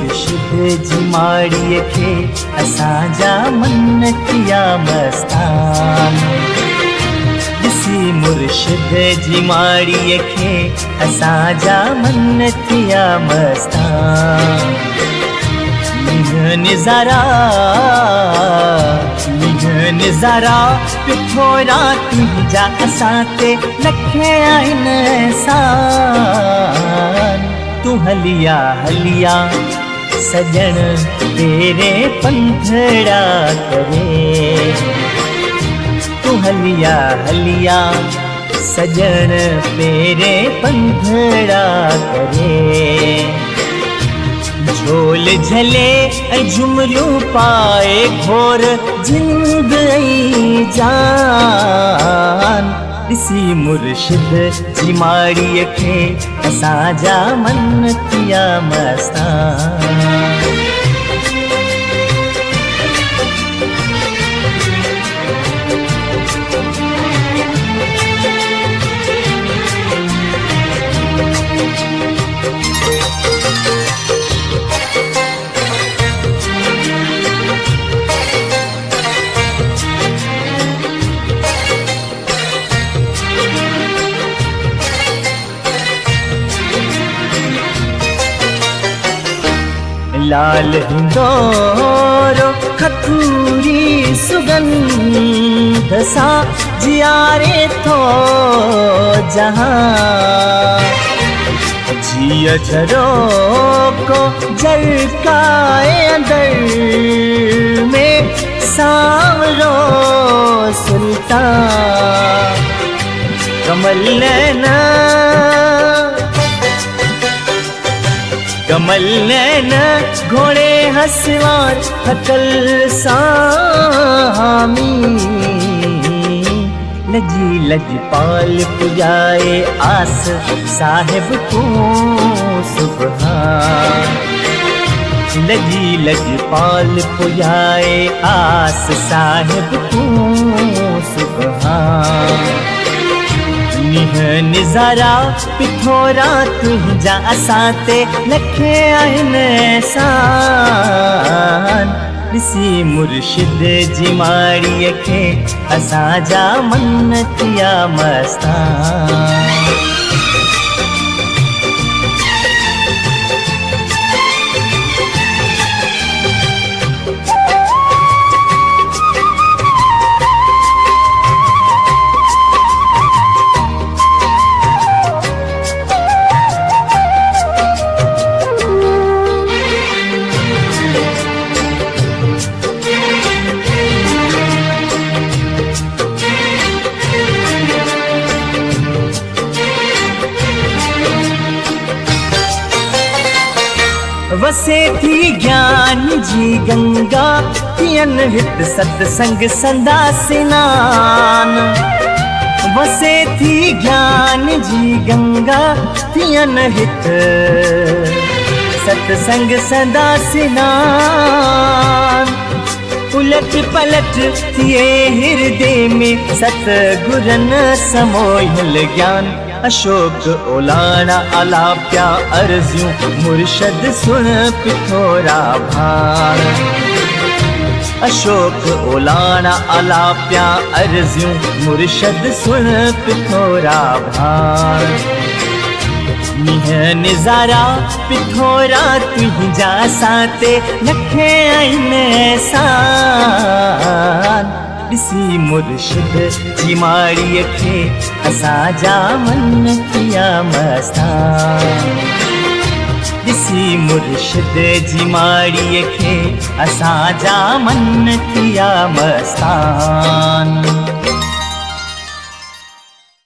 मुर्शिद जी माड़ीअ खे असांजा मन किया मस्तान। ॾिसी मुर्शिद जी माड़ीअ खे असांजा मन थिया मस्तान। निज़ारा पिठो राति जा असां ते लखे आहिनि एहसान। तूं हलिया हलिया सजण तेरे पंधड़ा करे। तूं हलिया हलिया सजण तेरे पंधड़ा करे। झोल झले ऐं झुमरियूं पाए घोर जिंद ऐं जान। ॾिसी मुर्शिद जी माड़ीअ खे असांजा मन थिया मस्तान। लाल हिंदोरो खथूरी सुगंध सां जियारे थो जहां। जिया झरोको झलकाए अंदर में सांवरो सुल्तान। कमल नैना कमल नैना घोड़े हसवार हकल सामी। लजी लजपाल पुजाए आस साहिब को सुबहान। लजी लजपाल पुजाए आस साहिब को सुबहान। निज़ारा पिठो राति जा असां ते लखे आहिनि एहसान। ॾिसी मुर्शिद जी माड़ीअ खे असांजा मन थिया मस्तान। वसे थी ज्ञान जी गंगा थियन हित सत्संग संदा स्नान। वसे थी ज्ञान जी गंगा थियन हित सत्संग संदा स्नान। उलट पलट थिए हृदय में सतगुरन समोयल ज्ञान। अशोक ओलाना आलाप्या अर्ज़ियूं मुर्शिद सुन पिठोरा भाण। अशोक ओलाना आलाप्या अर्ज़ियूं मुर्शिद सुन पिठोरा भाण। निज़ारा पिठोरा तुंहिंजा असां ते लखे आहिनि एहसान। ॾिसी मुर्शिद जी माड़ीअ खे असांजा मन थिया मस्तान। ॾिसी मुर्शिद जी माड़ीअ खे असांजा मन थिया मस्तान।